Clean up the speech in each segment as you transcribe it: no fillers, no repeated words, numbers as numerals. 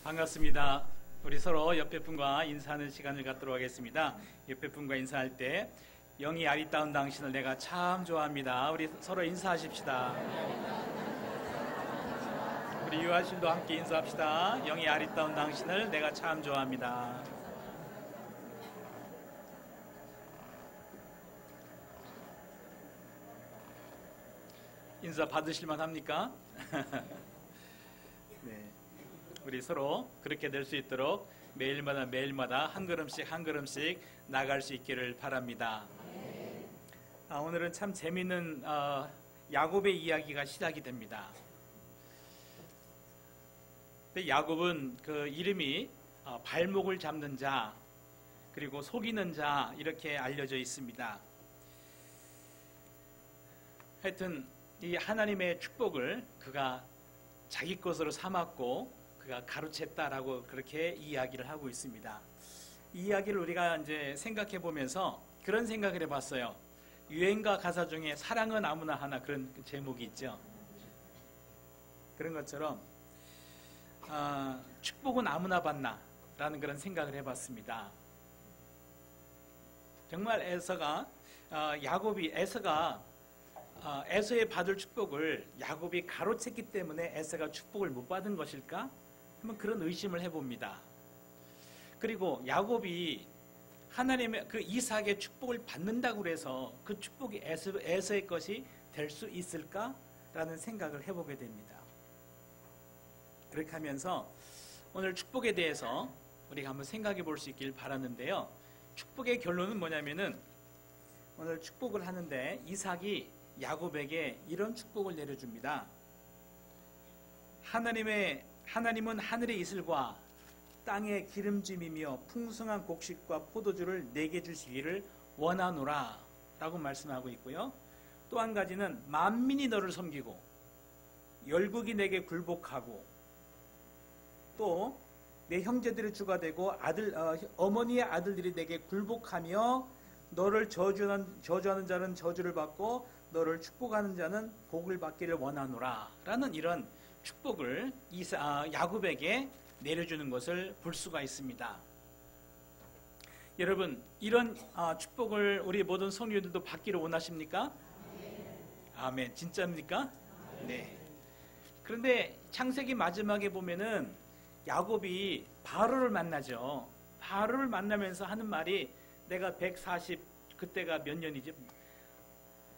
반갑습니다. 우리 서로 옆에 분과 인사하는 시간을 갖도록 하겠습니다. 옆에 분과 인사할 때 영이 아리따운 당신을 내가 참 좋아합니다. 우리 서로 인사하십시다. 우리 유아실도 함께 인사합시다. 영이 아리따운 당신을 내가 참 좋아합니다. 인사 받으실만 합니까? 네. 우리 서로 그렇게 될 수 있도록 매일마다 한 걸음씩 나갈 수 있기를 바랍니다. 오늘은 참 재미있는 야곱의 이야기가 시작이 됩니다. 야곱은 그 이름이 발목을 잡는 자 그리고 속이는 자 이렇게 알려져 있습니다. 하여튼 이 하나님의 축복을 그가 자기 것으로 삼았고 그가 가로챘다라고 그렇게 이야기를 하고 있습니다. 이 이야기를 우리가 이제 생각해 보면서 그런 생각을 해봤어요. 유행가 가사 중에 사랑은 아무나 하나 그런 제목이 있죠. 그런 것처럼 축복은 아무나 받나 라는 그런 생각을 해봤습니다. 정말 에서가 에서의 받을 축복을 야곱이 가로챘기 때문에 에서가 축복을 못 받은 것일까? 한번 그런 의심을 해봅니다. 그리고 야곱이 하나님의 그 이삭의 축복을 받는다고 해서 그 축복이 에서의 것이 될 수 있을까? 라는 생각을 해보게 됩니다. 그렇게 하면서 오늘 축복에 대해서 우리가 한번 생각해 볼 수 있길 바랐는데요. 축복의 결론은 뭐냐면은 오늘 축복을 하는데 이삭이 야곱에게 이런 축복을 내려줍니다. 하나님은 하늘의 이슬과 땅의 기름짐이며 풍성한 곡식과 포도주를 내게 주시기를 원하노라 라고 말씀하고 있고요. 또 한 가지는 만민이 너를 섬기고 열국이 내게 굴복하고 또 내 형제들의 주가 되고 어머니의 아들들이 내게 굴복하며 너를 저주하는 자는 저주를 받고 너를 축복하는 자는 복을 받기를 원하노라 라는 이런 축복을 야곱에게 내려주는 것을 볼 수가 있습니다. 여러분 이런 축복을 우리 모든 성도들도 받기를 원하십니까? 아멘. 진짜입니까? 네. 그런데 창세기 마지막에 보면은 야곱이 바로를 만나죠. 바로를 만나면서 하는 말이 내가 그때가 몇 년이지?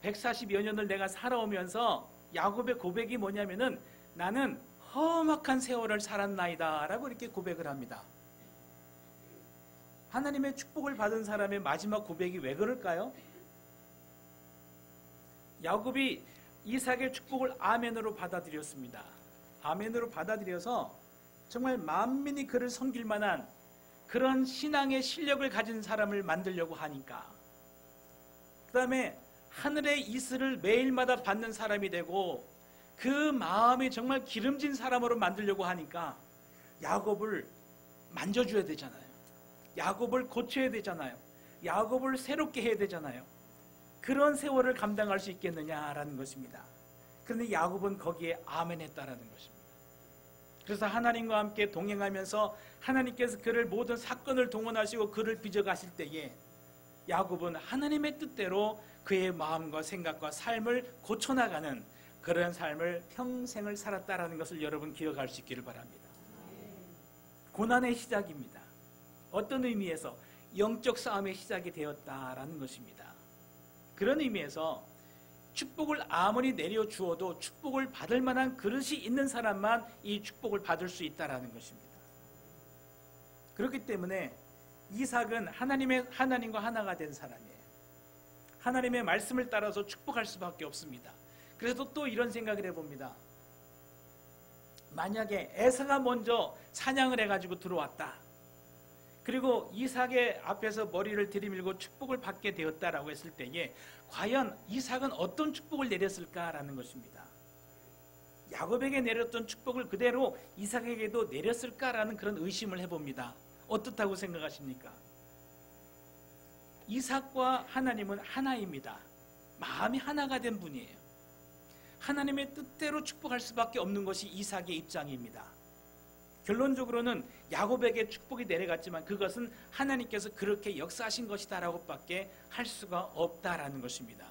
140여 년을 내가 살아오면서 야곱의 고백이 뭐냐면은 나는 험악한 세월을 살았나이다 라고 이렇게 고백을 합니다. 하나님의 축복을 받은 사람의 마지막 고백이 왜 그럴까요? 야곱이 이삭의 축복을 아멘으로 받아들였습니다. 아멘으로 받아들여서 정말 만민이 그를 섬길 만한 그런 신앙의 실력을 가진 사람을 만들려고 하니까 그 다음에 하늘의 이슬을 매일마다 받는 사람이 되고 그 마음이 정말 기름진 사람으로 만들려고 하니까 야곱을 만져줘야 되잖아요. 야곱을 고쳐야 되잖아요. 야곱을 새롭게 해야 되잖아요. 그런 세월을 감당할 수 있겠느냐라는 것입니다. 그런데 야곱은 거기에 아멘했다라는 것입니다. 그래서 하나님과 함께 동행하면서 하나님께서 그를 모든 사건을 동원하시고 그를 빚어가실 때에 야곱은 하나님의 뜻대로 그의 마음과 생각과 삶을 고쳐나가는 그런 삶을 평생을 살았다라는 것을 여러분 기억할 수 있기를 바랍니다. 고난의 시작입니다. 어떤 의미에서 영적 싸움의 시작이 되었다라는 것입니다. 그런 의미에서 축복을 아무리 내려주어도 축복을 받을 만한 그릇이 있는 사람만 이 축복을 받을 수 있다라는 것입니다. 그렇기 때문에 이삭은 하나님과 하나가 된 사람이에요. 하나님의 말씀을 따라서 축복할 수밖에 없습니다. 그래서 또 이런 생각을 해봅니다. 만약에 에사가 먼저 사냥을 해가지고 들어왔다. 그리고 이삭의 앞에서 머리를 들이밀고 축복을 받게 되었다라고 했을 때에 과연 이삭은 어떤 축복을 내렸을까라는 것입니다. 야곱에게 내렸던 축복을 그대로 이삭에게도 내렸을까라는 그런 의심을 해봅니다. 어떻다고 생각하십니까? 이삭과 하나님은 하나입니다. 마음이 하나가 된 분이에요. 하나님의 뜻대로 축복할 수밖에 없는 것이 이삭의 입장입니다. 결론적으로는 야곱에게 축복이 내려갔지만 그것은 하나님께서 그렇게 역사하신 것이다라고 밖에 할 수가 없다라는 것입니다.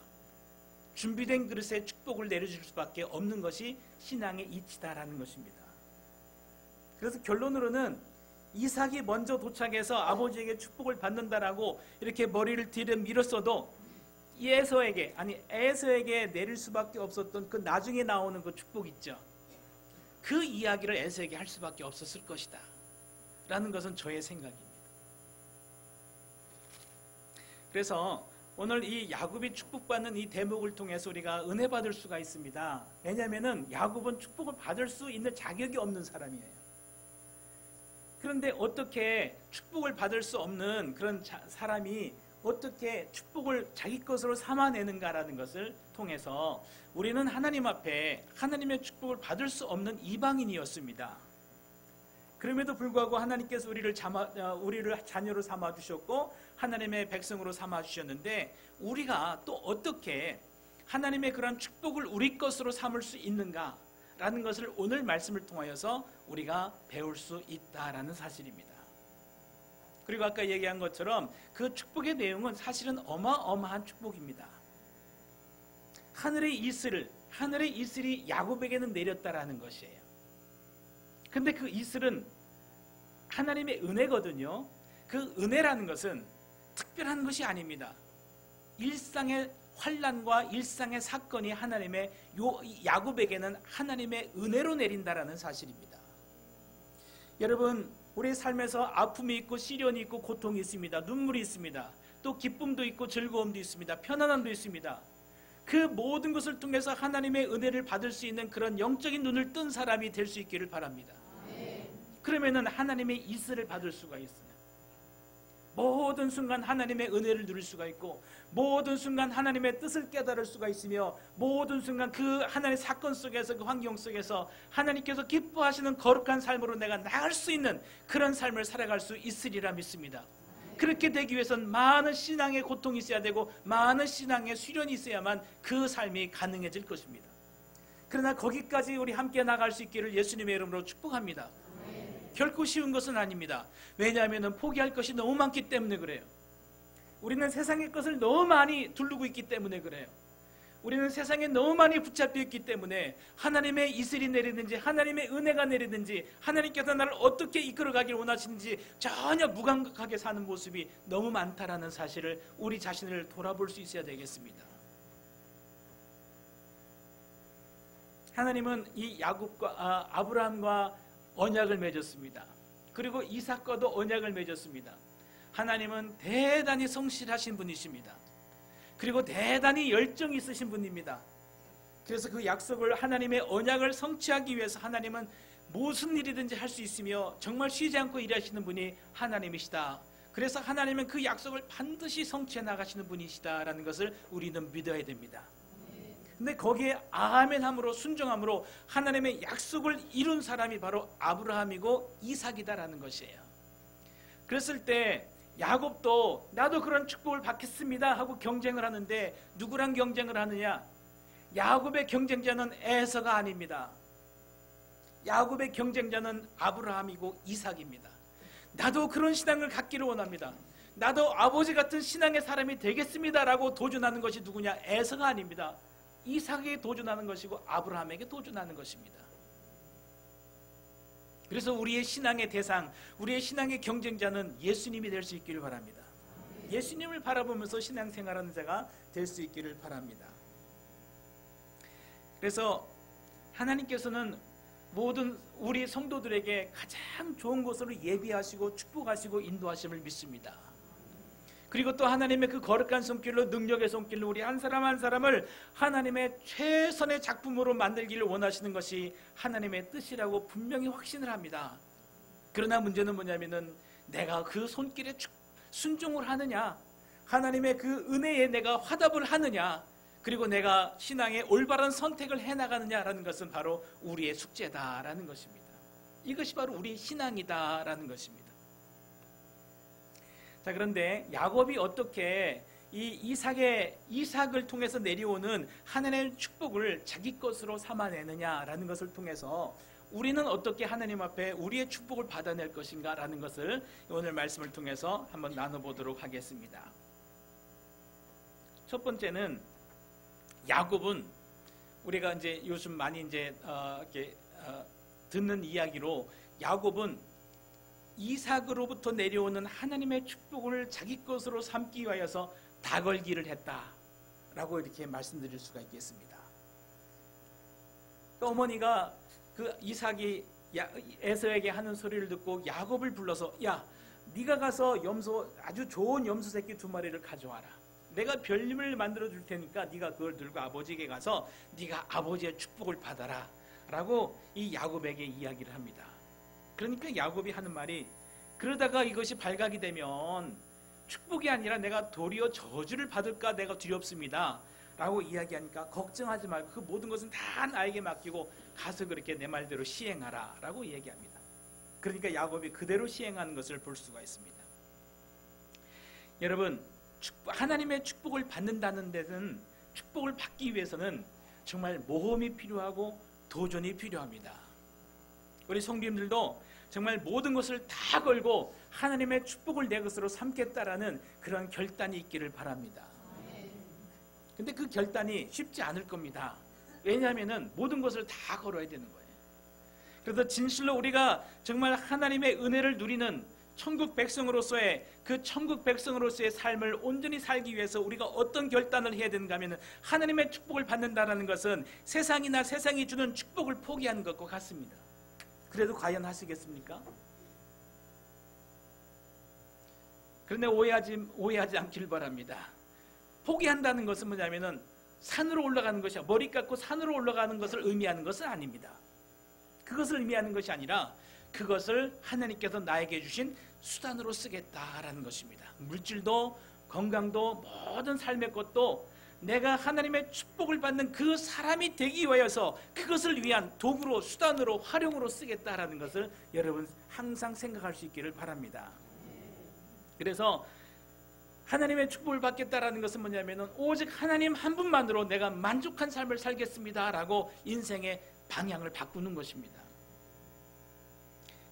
준비된 그릇에 축복을 내려줄 수밖에 없는 것이 신앙의 이치다라는 것입니다. 그래서 결론으로는 이삭이 먼저 도착해서 아버지에게 축복을 받는다라고 이렇게 머리를 뒤로 밀었어도 에서에게 내릴 수밖에 없었던 그 나중에 나오는 그 축복 있죠. 그 이야기를 에서에게 할 수밖에 없었을 것이다 라는 것은 저의 생각입니다. 그래서 오늘 이 야곱이 축복받는 이 대목을 통해서 우리가 은혜 받을 수가 있습니다. 왜냐하면 야곱은 축복을 받을 수 있는 자격이 없는 사람이에요. 그런데 어떻게 축복을 받을 수 없는 그런 사람이 어떻게 축복을 자기 것으로 삼아내는가라는 것을 통해서 우리는 하나님 앞에 하나님의 축복을 받을 수 없는 이방인이었습니다. 그럼에도 불구하고 하나님께서 우리를 자녀로 삼아주셨고 하나님의 백성으로 삼아주셨는데 우리가 또 어떻게 하나님의 그런 축복을 우리 것으로 삼을 수 있는가라는 것을 오늘 말씀을 통하여서 우리가 배울 수 있다라는 사실입니다. 그리고 아까 얘기한 것처럼 그 축복의 내용은 사실은 어마어마한 축복입니다. 하늘의 이슬이 야곱에게는 내렸다라는 것이에요. 근데 그 이슬은 하나님의 은혜거든요. 그 은혜라는 것은 특별한 것이 아닙니다. 일상의 환난과 일상의 사건이 야곱에게는 하나님의 은혜로 내린다라는 사실입니다. 여러분, 우리 삶에서 아픔이 있고 시련이 있고 고통이 있습니다. 눈물이 있습니다. 또 기쁨도 있고 즐거움도 있습니다. 편안함도 있습니다. 그 모든 것을 통해서 하나님의 은혜를 받을 수 있는 그런 영적인 눈을 뜬 사람이 될 수 있기를 바랍니다. 그러면은 하나님의 이슬을 받을 수가 있어요. 모든 순간 하나님의 은혜를 누릴 수가 있고 모든 순간 하나님의 뜻을 깨달을 수가 있으며 모든 순간 그 하나님의 사건 속에서 그 환경 속에서 하나님께서 기뻐하시는 거룩한 삶으로 내가 나갈 수 있는 그런 삶을 살아갈 수 있으리라 믿습니다. 그렇게 되기 위해서는 많은 신앙의 고통이 있어야 되고 많은 신앙의 수련이 있어야만 그 삶이 가능해질 것입니다. 그러나 거기까지 우리 함께 나갈 수 있기를 예수님의 이름으로 축복합니다. 결코 쉬운 것은 아닙니다. 왜냐하면 포기할 것이 너무 많기 때문에 그래요. 우리는 세상의 것을 너무 많이 두르고 있기 때문에 그래요. 우리는 세상에 너무 많이 붙잡혀 있기 때문에 하나님의 이슬이 내리든지 하나님의 은혜가 내리든지 하나님께서 나를 어떻게 이끌어가길 원하시는지 전혀 무감각하게 사는 모습이 너무 많다라는 사실을 우리 자신을 돌아볼 수 있어야 되겠습니다. 하나님은 이 아브라함과 언약을 맺었습니다. 그리고 이삭과도 언약을 맺었습니다. 하나님은 대단히 성실하신 분이십니다. 그리고 대단히 열정이 있으신 분입니다. 그래서 그 약속을 하나님의 언약을 성취하기 위해서 하나님은 무슨 일이든지 할 수 있으며 정말 쉬지 않고 일하시는 분이 하나님이시다. 그래서 하나님은 그 약속을 반드시 성취해 나가시는 분이시다라는 것을 우리는 믿어야 됩니다. 근데 거기에 아멘함으로 순종함으로 하나님의 약속을 이룬 사람이 바로 아브라함이고 이삭이다라는 것이에요. 그랬을 때 야곱도 나도 그런 축복을 받겠습니다 하고 경쟁을 하는데 누구랑 경쟁을 하느냐? 야곱의 경쟁자는 에서가 아닙니다. 야곱의 경쟁자는 아브라함이고 이삭입니다. 나도 그런 신앙을 갖기를 원합니다. 나도 아버지 같은 신앙의 사람이 되겠습니다라고 도전하는 것이 누구냐? 에서가 아닙니다. 이삭에게 도전하는 것이고 아브라함에게 도전하는 것입니다. 그래서 우리의 신앙의 대상, 우리의 신앙의 경쟁자는 예수님이 될 수 있기를 바랍니다. 예수님을 바라보면서 신앙생활하는 자가 될 수 있기를 바랍니다. 그래서 하나님께서는 모든 우리 성도들에게 가장 좋은 것으로 예비하시고 축복하시고 인도하심을 믿습니다. 그리고 또 하나님의 그 거룩한 손길로 능력의 손길로 우리 한 사람 한 사람을 하나님의 최선의 작품으로 만들기를 원하시는 것이 하나님의 뜻이라고 분명히 확신을 합니다. 그러나 문제는 뭐냐면은 내가 그 손길에 순종을 하느냐, 하나님의 그 은혜에 내가 화답을 하느냐, 그리고 내가 신앙의 올바른 선택을 해나가느냐라는 것은 바로 우리의 숙제다라는 것입니다. 이것이 바로 우리의 신앙이다라는 것입니다. 자, 그런데 야곱이 어떻게 이 이삭을 통해서 내려오는 하나님의 축복을 자기 것으로 삼아내느냐라는 것을 통해서 우리는 어떻게 하나님 앞에 우리의 축복을 받아낼 것인가라는 것을 오늘 말씀을 통해서 한번 나눠보도록 하겠습니다. 첫 번째는 야곱은 우리가 이제 요즘 많이 이제 듣는 이야기로 야곱은 이삭으로부터 내려오는 하나님의 축복을 자기 것으로 삼기 위하여서 다걸기를 했다라고 이렇게 말씀드릴 수가 있겠습니다. 또 어머니가 그 이삭이 에서에게 하는 소리를 듣고 야곱을 불러서 야, 네가 가서 아주 좋은 염소 새끼 2마리를 가져와라. 내가 별님을 만들어 줄 테니까 네가 그걸 들고 아버지에게 가서 네가 아버지의 축복을 받아라 라고 이 야곱에게 이야기를 합니다. 그러니까 야곱이 하는 말이 그러다가 이것이 발각이 되면 축복이 아니라 내가 도리어 저주를 받을까 내가 두렵습니다 라고 이야기하니까 걱정하지 말고 그 모든 것은 다 나에게 맡기고 가서 그렇게 내 말대로 시행하라 라고 이야기합니다. 그러니까 야곱이 그대로 시행하는 것을 볼 수가 있습니다. 여러분, 하나님의 축복을 받는다는 데는 축복을 받기 위해서는 정말 모험이 필요하고 도전이 필요합니다. 우리 성도님들도 정말 모든 것을 다 걸고 하나님의 축복을 내 것으로 삼겠다라는 그런 결단이 있기를 바랍니다. 근데 그 결단이 쉽지 않을 겁니다. 왜냐하면 모든 것을 다 걸어야 되는 거예요. 그래서 진실로 우리가 정말 하나님의 은혜를 누리는 천국 백성으로서의 그 천국 백성으로서의 삶을 온전히 살기 위해서 우리가 어떤 결단을 해야 되는가 하면 하나님의 축복을 받는다는 것은 세상이나 세상이 주는 축복을 포기하는 것과 같습니다. 그래도 과연 하시겠습니까? 그런데 오해하지 않기를 바랍니다. 포기한다는 것은 뭐냐면은 산으로 올라가는 것이야. 머리 깎고 산으로 올라가는 것을 의미하는 것은 아닙니다. 그것을 의미하는 것이 아니라 그것을 하나님께서 나에게 주신 수단으로 쓰겠다라는 것입니다. 물질도 건강도 모든 삶의 것도 내가 하나님의 축복을 받는 그 사람이 되기 위하여서 그것을 위한 도구로 수단으로 활용으로 쓰겠다라는 것을 여러분 항상 생각할 수 있기를 바랍니다. 그래서 하나님의 축복을 받겠다라는 것은 뭐냐면은 오직 하나님 한 분만으로 내가 만족한 삶을 살겠습니다라고 인생의 방향을 바꾸는 것입니다.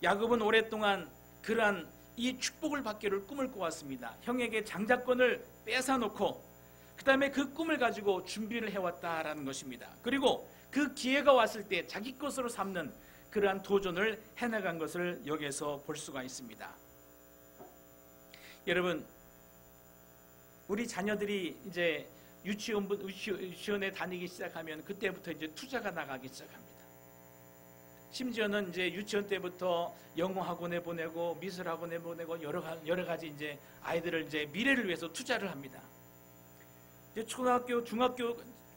야곱은 오랫동안 그러한 이 축복을 받기를 꿈을 꿔왔습니다. 형에게 장자권을 뺏어놓고 그 다음에 그 꿈을 가지고 준비를 해왔다라는 것입니다. 그리고 그 기회가 왔을 때 자기 것으로 삼는 그러한 도전을 해나간 것을 여기에서 볼 수가 있습니다. 여러분, 우리 자녀들이 이제 유치원에 다니기 시작하면 그때부터 이제 투자가 나가기 시작합니다. 심지어는 이제 유치원 때부터 영어 학원에 보내고 미술 학원에 보내고 여러 가지 이제 아이들을 이제 미래를 위해서 투자를 합니다. 이제 초등학교,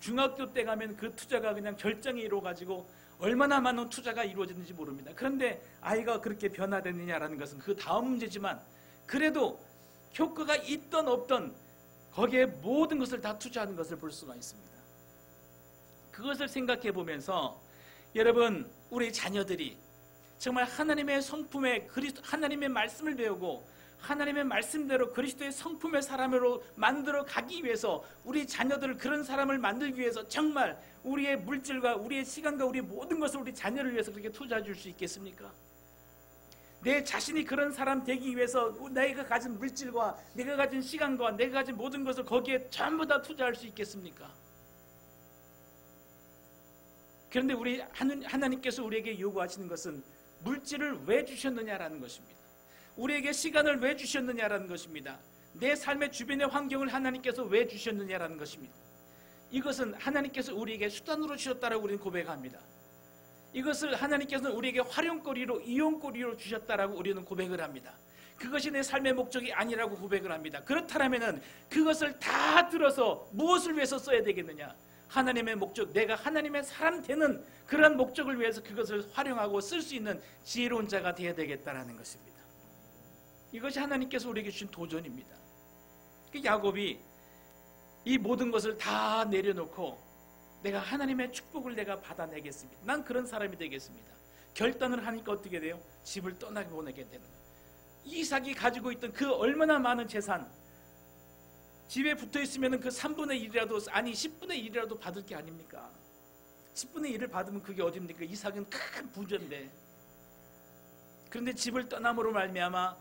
중학교 때 가면 그 투자가 그냥 결정이 이루어가지고 얼마나 많은 투자가 이루어지는지 모릅니다. 그런데 아이가 그렇게 변화됐느냐라는 것은 그 다음 문제지만 그래도 효과가 있던 없던 거기에 모든 것을 다 투자하는 것을 볼 수가 있습니다. 그것을 생각해 보면서 여러분, 우리 자녀들이 정말 하나님의 성품의 하나님의 말씀을 배우고 하나님의 말씀대로 그리스도의 성품의 사람으로 만들어 가기 위해서 우리 자녀들을 그런 사람을 만들기 위해서 정말 우리의 물질과 우리의 시간과 우리의 모든 것을 우리 자녀를 위해서 그렇게 투자해 줄 수 있겠습니까? 내 자신이 그런 사람 되기 위해서 내가 가진 물질과 내가 가진 시간과 내가 가진 모든 것을 거기에 전부 다 투자할 수 있겠습니까? 그런데 우리 하나님께서 우리에게 요구하시는 것은 물질을 왜 주셨느냐라는 것입니다. 우리에게 시간을 왜 주셨느냐라는 것입니다. 내 삶의 주변의 환경을 하나님께서 왜 주셨느냐라는 것입니다. 이것은 하나님께서 우리에게 수단으로 주셨다라고 우리는 고백합니다. 이것을 하나님께서는 우리에게 활용거리로 이용거리로 주셨다라고 우리는 고백을 합니다. 그것이 내 삶의 목적이 아니라고 고백을 합니다. 그렇다면 그것을 다 들어서 무엇을 위해서 써야 되겠느냐? 하나님의 목적, 내가 하나님의 사람 되는 그런 목적을 위해서 그것을 활용하고 쓸 수 있는 지혜로운 자가 되어야 되겠다라는 것입니다. 이것이 하나님께서 우리에게 주신 도전입니다. 야곱이 이 모든 것을 다 내려놓고 내가 하나님의 축복을 내가 받아내겠습니다. 난 그런 사람이 되겠습니다. 결단을 하니까 어떻게 돼요? 집을 떠나게 보내게 되는 거예요. 이삭이 가지고 있던 그 얼마나 많은 재산, 집에 붙어 있으면 그 3분의 1이라도 아니 10분의 1이라도 받을 게 아닙니까? 10분의 1을 받으면 그게 어딥니까? 이삭은 큰 부자인데. 그런데 집을 떠남으로 말미암아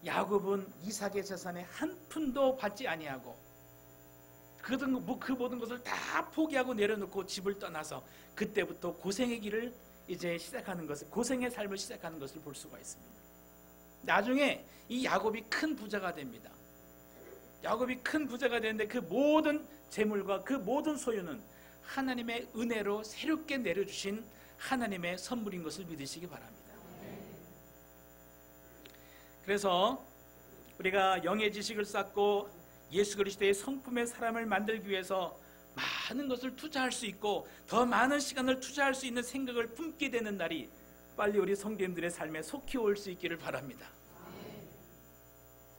야곱은 이삭의 재산에 한 푼도 받지 아니하고 그 모든 것을 다 포기하고 내려놓고 집을 떠나서 그때부터 고생의 길을 이제 시작하는 것을, 고생의 삶을 시작하는 것을 볼 수가 있습니다. 나중에 이 야곱이 큰 부자가 됩니다. 야곱이 큰 부자가 되는데 그 모든 재물과 그 모든 소유는 하나님의 은혜로 새롭게 내려주신 하나님의 선물인 것을 믿으시기 바랍니다. 그래서 우리가 영의 지식을 쌓고 예수 그리스도의 성품의 사람을 만들기 위해서 많은 것을 투자할 수 있고 더 많은 시간을 투자할 수 있는 생각을 품게 되는 날이 빨리 우리 성도님들의 삶에 속히 올 수 있기를 바랍니다.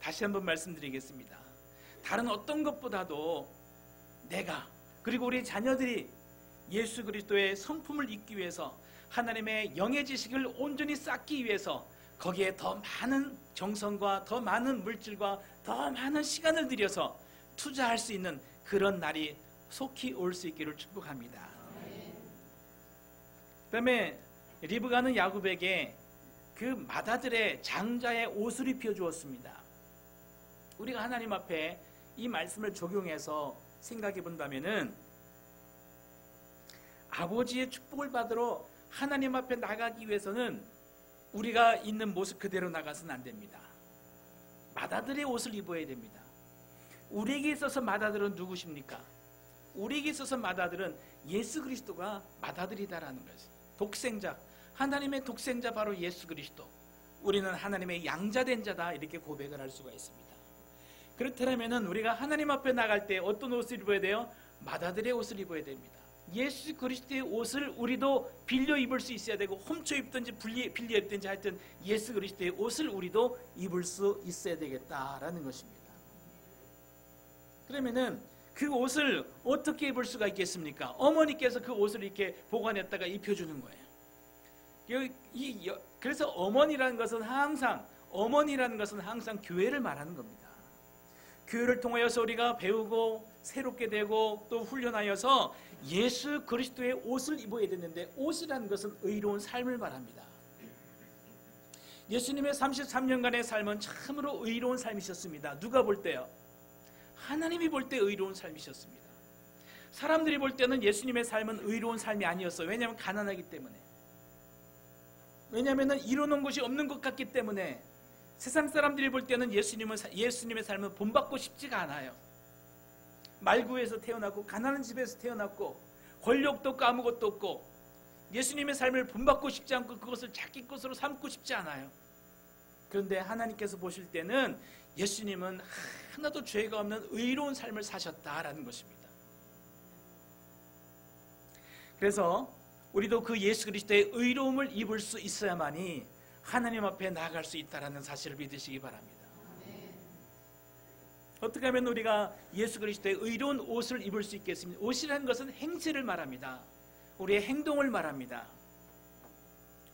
다시 한번 말씀드리겠습니다. 다른 어떤 것보다도 내가 그리고 우리 자녀들이 예수 그리스도의 성품을 입기 위해서 하나님의 영의 지식을 온전히 쌓기 위해서 거기에 더 많은 정성과 더 많은 물질과 더 많은 시간을 들여서 투자할 수 있는 그런 날이 속히 올 수 있기를 축복합니다. 그 다음에 리브가는 야곱에게 그 맏아들의 장자의 옷을 입혀 주었습니다. 우리가 하나님 앞에 이 말씀을 적용해서 생각해 본다면은 아버지의 축복을 받으러 하나님 앞에 나가기 위해서는 우리가 있는 모습 그대로 나가서는 안 됩니다. 맏아들의 옷을 입어야 됩니다. 우리에게 있어서 맏아들은 누구십니까? 우리에게 있어서 맏아들은 예수 그리스도가 맏아들이다라는 것이죠. 독생자, 하나님의 독생자 바로 예수 그리스도. 우리는 하나님의 양자된 자다 이렇게 고백을 할 수가 있습니다. 그렇다면 우리가 하나님 앞에 나갈 때 어떤 옷을 입어야 돼요? 맏아들의 옷을 입어야 됩니다. 예수 그리스도의 옷을 우리도 빌려 입을 수 있어야 되고 훔쳐 입든지 빌려 입든지 하여튼 예수 그리스도의 옷을 우리도 입을 수 있어야 되겠다라는 것입니다. 그러면은 그 옷을 어떻게 입을 수가 있겠습니까? 어머니께서 그 옷을 이렇게 보관했다가 입혀주는 거예요. 그래서 어머니라는 것은 항상 교회를 말하는 겁니다. 교회를 통하여서 우리가 배우고 새롭게 되고 또 훈련하여서 예수 그리스도의 옷을 입어야 되는데 옷이라는 것은 의로운 삶을 말합니다. 예수님의 33년간의 삶은 참으로 의로운 삶이셨습니다. 누가 볼 때요? 하나님이 볼 때 의로운 삶이셨습니다. 사람들이 볼 때는 예수님의 삶은 의로운 삶이 아니었어요. 왜냐하면 가난하기 때문에. 왜냐하면 이루는 것이 없는 것 같기 때문에. 세상 사람들이 볼 때는 예수님의 삶은 본받고 싶지가 않아요. 말구에서 태어났고 가난한 집에서 태어났고 권력도 없고 아무것도 없고 예수님의 삶을 본받고 싶지 않고 그것을 자기 것으로 삼고 싶지 않아요. 그런데 하나님께서 보실 때는 예수님은 하나도 죄가 없는 의로운 삶을 사셨다라는 것입니다. 그래서 우리도 그 예수 그리스도의 의로움을 입을 수 있어야만이 하나님 앞에 나아갈 수 있다는 사실을 믿으시기 바랍니다. 어떻게 하면 우리가 예수 그리스도의 의로운 옷을 입을 수 있겠습니까? 옷이라는 것은 행실을 말합니다. 우리의 행동을 말합니다.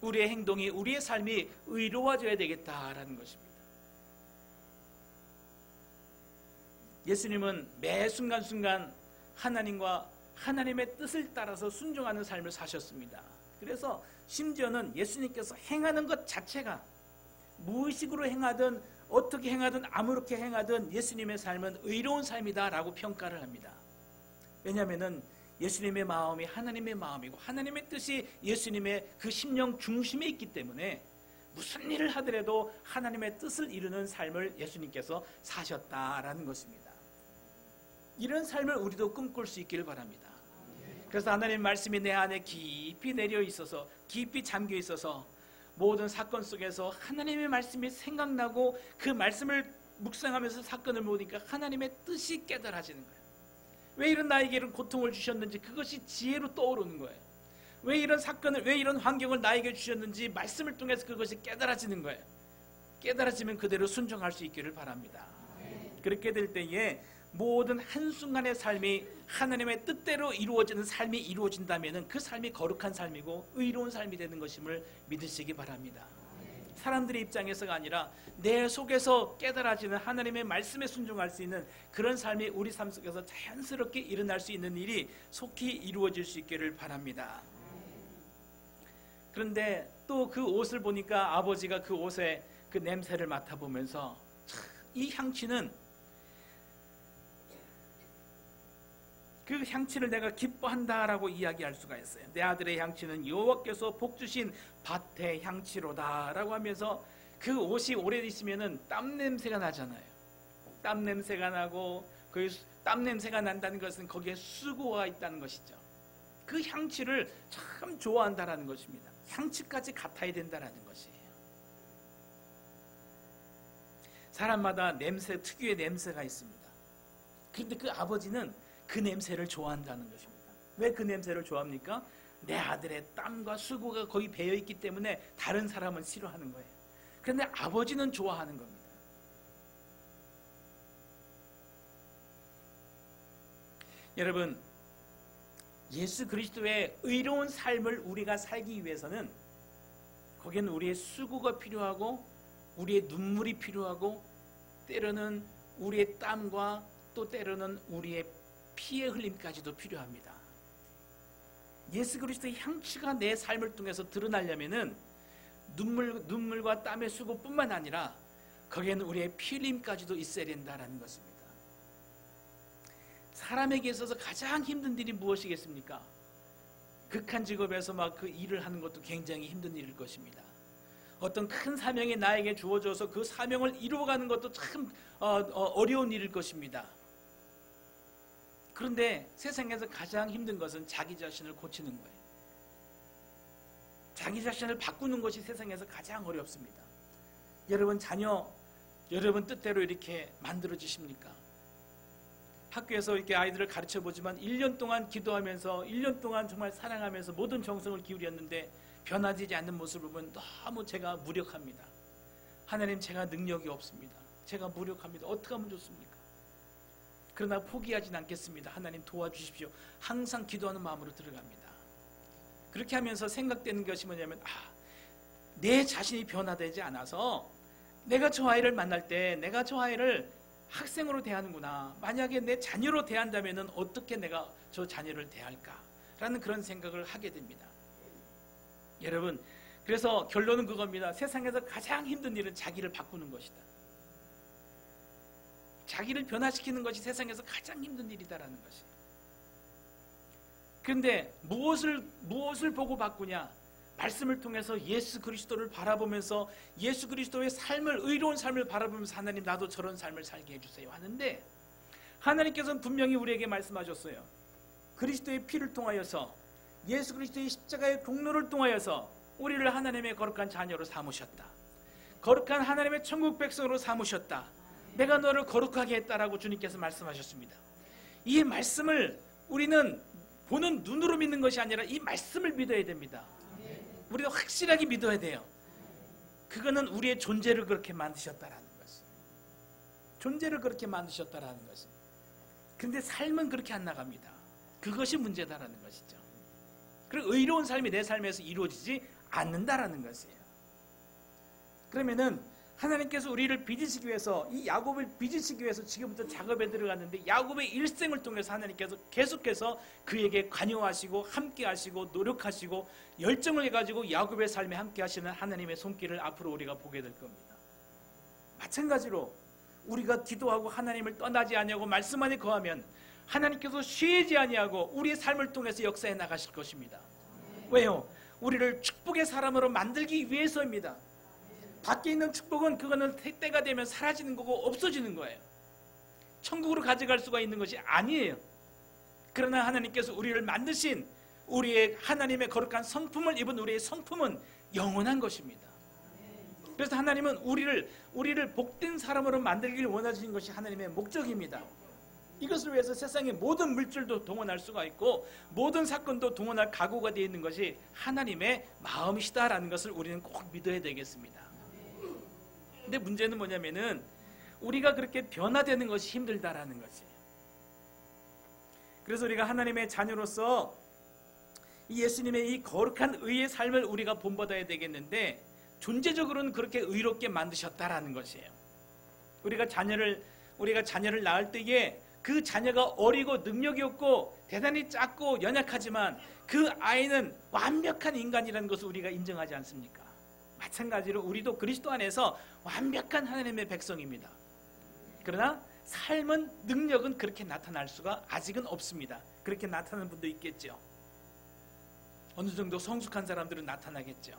우리의 행동이, 우리의 삶이 의로워져야 되겠다라는 것입니다. 예수님은 매 순간순간 하나님과 하나님의 뜻을 따라서 순종하는 삶을 사셨습니다. 그래서 심지어는 예수님께서 행하는 것 자체가 무의식으로 행하든 어떻게 행하든 아무렇게 행하든 예수님의 삶은 의로운 삶이다라고 평가를 합니다. 왜냐하면 예수님의 마음이 하나님의 마음이고 하나님의 뜻이 예수님의 그 심령 중심에 있기 때문에 무슨 일을 하더라도 하나님의 뜻을 이루는 삶을 예수님께서 사셨다라는 것입니다. 이런 삶을 우리도 꿈꿀 수 있기를 바랍니다. 그래서 하나님의 말씀이 내 안에 깊이 내려 있어서 깊이 잠겨 있어서 모든 사건 속에서 하나님의 말씀이 생각나고 그 말씀을 묵상하면서 사건을 보니까 하나님의 뜻이 깨달아지는 거예요. 왜 이런 나에게 이런 고통을 주셨는지 그것이 지혜로 떠오르는 거예요. 왜 이런 사건을, 왜 이런 환경을 나에게 주셨는지 말씀을 통해서 그것이 깨달아지는 거예요. 깨달아지면 그대로 순종할 수 있기를 바랍니다. 그렇게 될 때에 모든 한순간의 삶이 하나님의 뜻대로 이루어지는 삶이 이루어진다면 그 삶이 거룩한 삶이고 의로운 삶이 되는 것임을 믿으시기 바랍니다. 사람들의 입장에서가 아니라 내 속에서 깨달아지는 하나님의 말씀에 순종할 수 있는 그런 삶이 우리 삶 속에서 자연스럽게 일어날 수 있는 일이 속히 이루어질 수 있기를 바랍니다. 그런데 또 그 옷을 보니까 아버지가 그 옷에 그 냄새를 맡아보면서 이 향취는, 그 향취를 내가 기뻐한다라고 이야기할 수가 있어요. 내 아들의 향취는 여호와께서 복 주신 밭의 향취로다라고 하면서, 그 옷이 오래 있으면은 땀 냄새가 나잖아요. 땀 냄새가 나고, 그 땀 냄새가 난다는 것은 거기에 수고가 있다는 것이죠. 그 향취를 참 좋아한다라는 것입니다. 향취까지 같아야 된다라는 것이에요. 사람마다 냄새, 특유의 냄새가 있습니다. 그런데 그 아버지는 그 냄새를 좋아한다는 것입니다. 왜 그 냄새를 좋아합니까? 내 아들의 땀과 수고가 거기 배어있기 때문에 다른 사람은 싫어하는 거예요. 그런데 아버지는 좋아하는 겁니다. 여러분, 예수 그리스도의 의로운 삶을 우리가 살기 위해서는 거기에는 우리의 수고가 필요하고 우리의 눈물이 필요하고 때로는 우리의 땀과 또 때로는 우리의 피의 흘림까지도 필요합니다. 예수 그리스도의 향취가 내 삶을 통해서 드러나려면은 눈물과 땀의 수고뿐만 아니라 거기에는 우리의 피 흘림까지도 있어야 된다는 것입니다. 사람에게 있어서 가장 힘든 일이 무엇이겠습니까? 극한 직업에서 막 그 일을 하는 것도 굉장히 힘든 일일 것입니다. 어떤 큰 사명이 나에게 주어져서 그 사명을 이루어가는 것도 참 어려운 일일 것입니다. 그런데 세상에서 가장 힘든 것은 자기 자신을 고치는 거예요. 자기 자신을 바꾸는 것이 세상에서 가장 어렵습니다. 여러분 자녀, 여러분 뜻대로 이렇게 만들어지십니까? 학교에서 이렇게 아이들을 가르쳐 보지만 1년 동안 기도하면서 1년 동안 정말 사랑하면서 모든 정성을 기울였는데 변화되지 않는 모습을 보면 너무 제가 무력합니다. 하나님, 제가 능력이 없습니다. 제가 무력합니다. 어떻게 하면 좋습니까? 그러나 포기하진 않겠습니다. 하나님 도와주십시오. 항상 기도하는 마음으로 들어갑니다. 그렇게 하면서 생각되는 것이 뭐냐면, 내 자신이 변화되지 않아서 내가 저 아이를 만날 때 내가 저 아이를 학생으로 대하는구나. 만약에 내 자녀로 대한다면 어떻게 내가 저 자녀를 대할까? 라는 그런 생각을 하게 됩니다. 여러분, 그래서 결론은 그겁니다. 세상에서 가장 힘든 일은 자기를 바꾸는 것이다. 자기를 변화시키는 것이 세상에서 가장 힘든 일이다라는 것이에요. 그런데 무엇을 보고 바꾸냐? 말씀을 통해서 예수 그리스도를 바라보면서 예수 그리스도의 삶을, 의로운 삶을 바라보면서 하나님, 나도 저런 삶을 살게 해주세요 하는데, 하나님께서는 분명히 우리에게 말씀하셨어요. 그리스도의 피를 통하여서, 예수 그리스도의 십자가의 공로를 통하여서 우리를 하나님의 거룩한 자녀로 삼으셨다. 거룩한 하나님의 천국 백성으로 삼으셨다. 내가 너를 거룩하게 했다라고 주님께서 말씀하셨습니다. 이 말씀을 우리는 보는 눈으로 믿는 것이 아니라 이 말씀을 믿어야 됩니다. 우리가 확실하게 믿어야 돼요. 그거는 우리의 존재를 그렇게 만드셨다라는 것이에요. 존재를 그렇게 만드셨다라는 것이에요. 그런데 삶은 그렇게 안 나갑니다. 그것이 문제다라는 것이죠. 그리고 의로운 삶이 내 삶에서 이루어지지 않는다라는 것이에요. 그러면은 하나님께서 우리를 빚으시기 위해서, 이 야곱을 빚으시기 위해서 지금부터 작업에 들어갔는데, 야곱의 일생을 통해서 하나님께서 계속해서 그에게 관여하시고 함께하시고 노력하시고 열정을 해가지고 야곱의 삶에 함께하시는 하나님의 손길을 앞으로 우리가 보게 될 겁니다. 마찬가지로 우리가 기도하고 하나님을 떠나지 아니하고 말씀 안에 거하면 하나님께서 쉬지 아니하고 우리의 삶을 통해서 역사해 나가실 것입니다. 왜요? 우리를 축복의 사람으로 만들기 위해서입니다. 밖에 있는 축복은 그거는 때가 되면 사라지는 거고 없어지는 거예요. 천국으로 가져갈 수가 있는 것이 아니에요. 그러나 하나님께서 우리를 만드신 우리의 하나님의 거룩한 성품을 입은 우리의 성품은 영원한 것입니다. 그래서 하나님은 우리를 복된 사람으로 만들기를 원하시는 것이 하나님의 목적입니다. 이것을 위해서 세상의 모든 물질도 동원할 수가 있고 모든 사건도 동원할 각오가 되어 있는 것이 하나님의 마음이시다라는 것을 우리는 꼭 믿어야 되겠습니다. 근데 문제는 뭐냐면은 우리가 그렇게 변화되는 것이 힘들다라는 것이에요. 그래서 우리가 하나님의 자녀로서 이 예수님의 이 거룩한 의의 삶을 우리가 본받아야 되겠는데, 존재적으로는 그렇게 의롭게 만드셨다라는 것이에요. 우리가 자녀를 낳을 때에 그 자녀가 어리고 능력이 없고 대단히 작고 연약하지만 그 아이는 완벽한 인간이라는 것을 우리가 인정하지 않습니까? 마찬가지로 우리도 그리스도 안에서 완벽한 하나님의 백성입니다. 그러나 삶은, 능력은 그렇게 나타날 수가 아직은 없습니다. 그렇게 나타나는 분도 있겠죠. 어느 정도 성숙한 사람들은 나타나겠죠.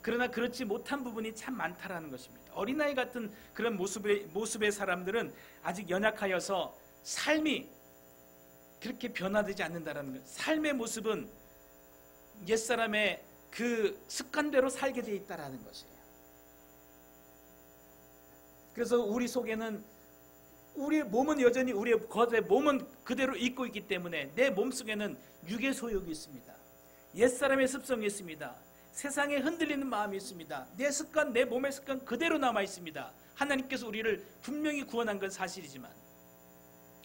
그러나 그렇지 못한 부분이 참 많다라는 것입니다. 어린아이 같은 그런 모습의 사람들은 아직 연약하여서 삶이 그렇게 변화되지 않는다라는 것. 삶의 모습은 옛사람의 그 습관대로 살게 돼 있다라는 것이에요. 그래서 우리 속에는, 우리의 몸은 여전히, 우리의 겉의 몸은 그대로 있고 있기 때문에 내 몸속에는 육의 소욕이 있습니다. 옛사람의 습성이 있습니다. 세상에 흔들리는 마음이 있습니다. 내 습관, 내 몸의 습관 그대로 남아 있습니다. 하나님께서 우리를 분명히 구원한 건 사실이지만,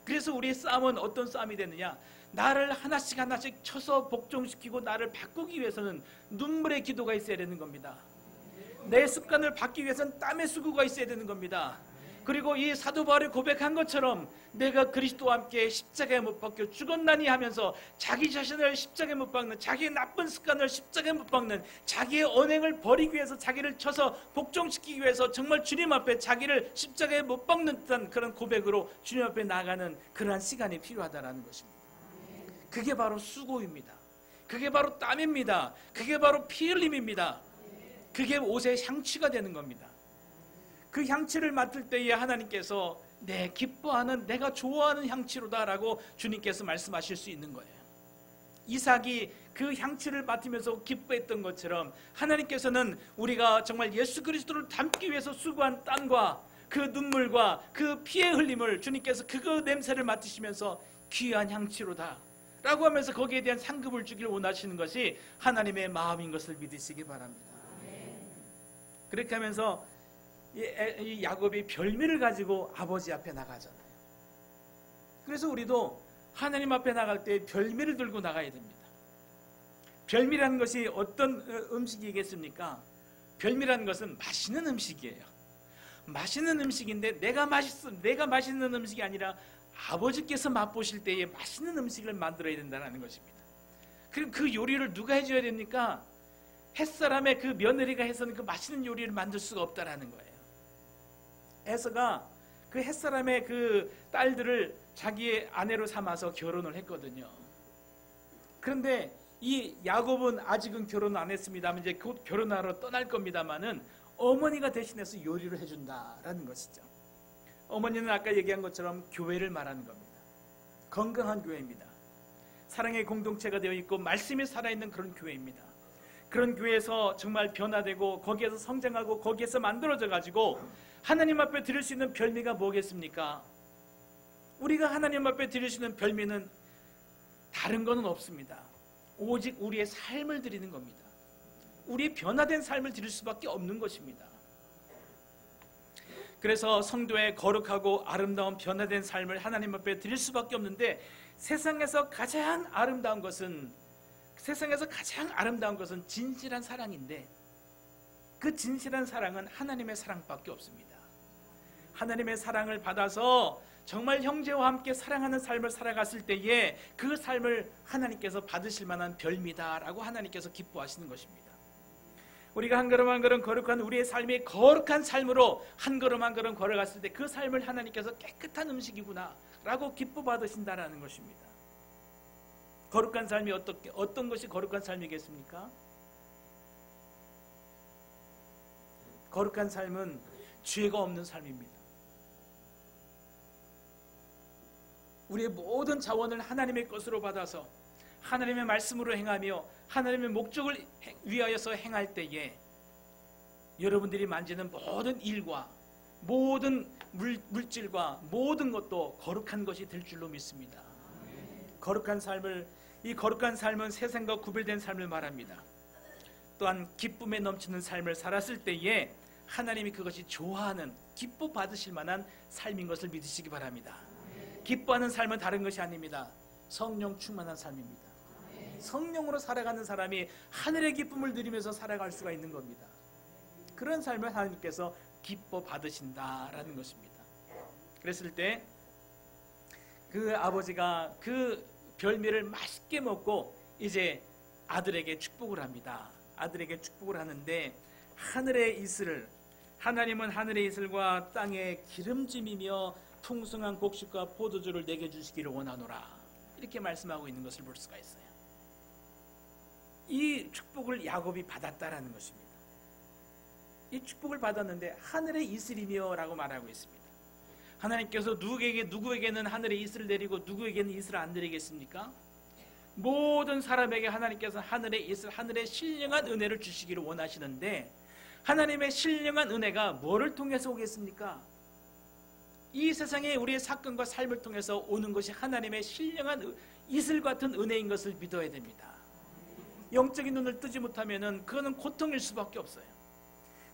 그래서 우리의 싸움은 어떤 싸움이 되느냐? 나를 하나씩 쳐서 복종시키고 나를 바꾸기 위해서는 눈물의 기도가 있어야 되는 겁니다. 내 습관을 바꾸기 위해서는 땀의 수고가 있어야 되는 겁니다. 그리고 이 사도 바울이 고백한 것처럼 내가 그리스도와 함께 십자가에 못 박혀 죽었나니 하면서 자기 자신을 십자가에 못 박는, 자기의 나쁜 습관을 십자가에 못 박는, 자기의 언행을 버리기 위해서 자기를 쳐서 복종시키기 위해서 정말 주님 앞에 자기를 십자가에 못 박는 듯한 그런 고백으로 주님 앞에 나가는 그러한 시간이 필요하다는 것입니다. 그게 바로 수고입니다. 그게 바로 땀입니다. 그게 바로 피 흘림입니다. 그게 옷의 향취가 되는 겁니다. 그 향취를 맡을 때에 하나님께서 내 기뻐하는, 내가 좋아하는 향취로다라고 주님께서 말씀하실 수 있는 거예요. 이삭이 그 향취를 맡으면서 기뻐했던 것처럼 하나님께서는 우리가 정말 예수 그리스도를 닮기 위해서 수고한 땀과 그 눈물과 그 피의 흘림을 주님께서 그 냄새를 맡으시면서 귀한 향취로다 라고 하면서 거기에 대한 상급을 주길 원하시는 것이 하나님의 마음인 것을 믿으시기 바랍니다. 그렇게 하면서 이 야곱이 별미를 가지고 아버지 앞에 나가잖아요. 그래서 우리도 하나님 앞에 나갈 때 별미를 들고 나가야 됩니다. 별미라는 것이 어떤 음식이겠습니까? 별미라는 것은 맛있는 음식이에요. 맛있는 음식인데 내가 맛있는 음식이 아니라 아버지께서 맛보실 때에 맛있는 음식을 만들어야 된다는 것입니다. 그럼 그 요리를 누가 해줘야 됩니까? 햇사람의 그 며느리가 해서는 그 맛있는 요리를 만들 수가 없다라는 거예요. 에서가 그 햇사람의 그 딸들을 자기의 아내로 삼아서 결혼을 했거든요. 그런데 이 야곱은 아직은 결혼 안 했습니다만 이제 곧 결혼하러 떠날 겁니다만은 어머니가 대신해서 요리를 해준다라는 것이죠. 어머니는 아까 얘기한 것처럼 교회를 말하는 겁니다. 건강한 교회입니다. 사랑의 공동체가 되어 있고 말씀이 살아있는 그런 교회입니다. 그런 교회에서 정말 변화되고 거기에서 성장하고 거기에서 만들어져 가지고 하나님 앞에 드릴 수 있는 별미가 뭐겠습니까? 우리가 하나님 앞에 드릴 수 있는 별미는 다른 것은 없습니다. 오직 우리의 삶을 드리는 겁니다. 우리의 변화된 삶을 드릴 수밖에 없는 것입니다. 그래서 성도의 거룩하고 아름다운 변화된 삶을 하나님 앞에 드릴 수밖에 없는데 세상에서 가장 아름다운 것은 진실한 사랑인데 그 진실한 사랑은 하나님의 사랑밖에 없습니다. 하나님의 사랑을 받아서 정말 형제와 함께 사랑하는 삶을 살아갔을 때에 그 삶을 하나님께서 받으실 만한 별미다라고 하나님께서 기뻐하시는 것입니다. 우리가 한 걸음 한 걸음 거룩한 우리의 삶이 거룩한 삶으로 한 걸음 한 걸음 걸어갔을 때 그 삶을 하나님께서 깨끗한 음식이구나 라고 기뻐 받으신다라는 것입니다. 거룩한 삶이 어떤 것이 거룩한 삶이겠습니까? 거룩한 삶은 죄가 없는 삶입니다. 우리의 모든 자원을 하나님의 것으로 받아서 하나님의 말씀으로 행하며 하나님의 목적을 위하여서 행할 때에 여러분들이 만지는 모든 일과 모든 물질과 모든 것도 거룩한 것이 될 줄로 믿습니다. 이 거룩한 삶은 세상과 구별된 삶을 말합니다. 또한 기쁨에 넘치는 삶을 살았을 때에 하나님이 그것이 좋아하는, 기뻐 받으실 만한 삶인 것을 믿으시기 바랍니다. 기뻐하는 삶은 다른 것이 아닙니다. 성령 충만한 삶입니다. 성령으로 살아가는 사람이 하늘의 기쁨을 누리면서 살아갈 수가 있는 겁니다. 그런 삶을 하나님께서 기뻐 받으신다라는 것입니다. 그랬을 때 그 아버지가 그 별미를 맛있게 먹고 이제 아들에게 축복을 합니다. 아들에게 축복을 하는데 하늘의 이슬을, 하나님은 하늘의 이슬과 땅의 기름짐이며 풍성한 곡식과 포도주를 내게 주시기를 원하노라, 이렇게 말씀하고 있는 것을 볼 수가 있어요. 이 축복을 야곱이 받았다라는 것입니다. 이 축복을 받았는데 하늘의 이슬이며 라고 말하고 있습니다. 하나님께서 누구에게는 하늘의 이슬을 내리고 누구에게는 이슬을 안 내리겠습니까? 모든 사람에게 하나님께서 하늘의 이슬, 하늘의 신령한 은혜를 주시기를 원하시는데, 하나님의 신령한 은혜가 뭐를 통해서 오겠습니까? 이 세상에 우리의 사건과 삶을 통해서 오는 것이 하나님의 신령한 이슬 같은 은혜인 것을 믿어야 됩니다. 영적인 눈을 뜨지 못하면 그거는 고통일 수밖에 없어요.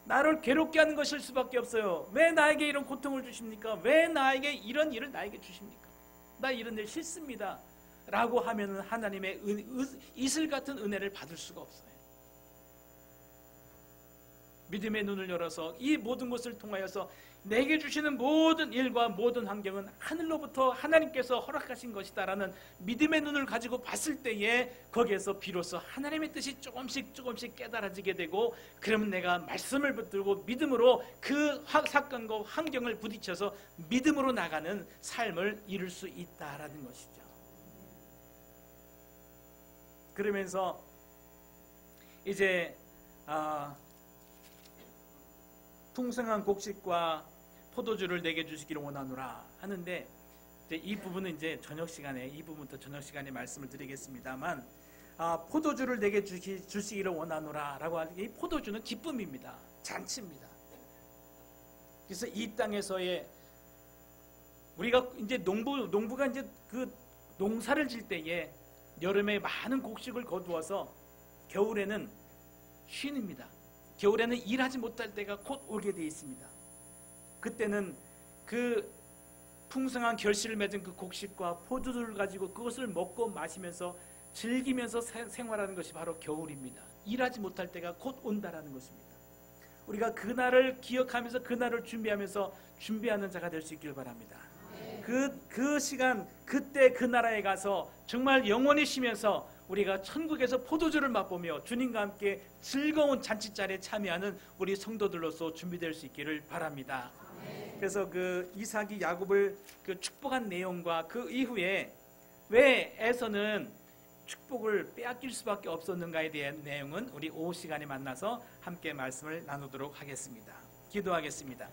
나를 괴롭게 하는 것일 수밖에 없어요. 왜 나에게 이런 고통을 주십니까? 왜 나에게 이런 일을 나에게 주십니까? 나 이런 일 싫습니다 라고 하면 하나님의 이슬 같은 은혜를 받을 수가 없어요. 믿음의 눈을 열어서 이 모든 것을 통하여서 내게 주시는 모든 일과 모든 환경은 하늘로부터 하나님께서 허락하신 것이다라는 믿음의 눈을 가지고 봤을 때에 거기에서 비로소 하나님의 뜻이 조금씩 깨달아지게 되고, 그러면 내가 말씀을 붙들고 믿음으로 그 사건과 환경을 부딪혀서 믿음으로 나가는 삶을 이룰 수 있다라는 것이죠. 그러면서 이제 풍성한 곡식과 포도주를 내게 주시기를 원하노라 하는데, 이제 이 부분은 이제 저녁 시간에, 이 부분부터 저녁 시간에 말씀을 드리겠습니다만, 포도주를 내게 주시기를 원하노라 라고 하는 이 포도주는 기쁨입니다. 잔치입니다. 그래서 이 땅에서의 우리가 이제 농부가 이제 그 농사를 질 때에 여름에 많은 곡식을 거두어서 겨울에는 쉰입니다. 겨울에는 일하지 못할 때가 곧 오게 되어 있습니다. 그때는 그 풍성한 결실을 맺은 그 곡식과 포도주를 가지고 그것을 먹고 마시면서 즐기면서 생활하는 것이 바로 겨울입니다. 일하지 못할 때가 곧 온다라는 것입니다. 우리가 그날을 기억하면서 그날을 준비하는 자가 될 수 있길 바랍니다. 그 시간, 그때 그 나라에 가서 정말 영원히 쉬면서 우리가 천국에서 포도주를 맛보며 주님과 함께 즐거운 잔치자리에 참여하는 우리 성도들로서 준비될 수 있기를 바랍니다. 그래서 그 이삭이 야곱을 그 축복한 내용과 그 이후에 왜 에서는 축복을 빼앗길 수밖에 없었는가에 대한 내용은 우리 오후 시간에 만나서 함께 말씀을 나누도록 하겠습니다. 기도하겠습니다.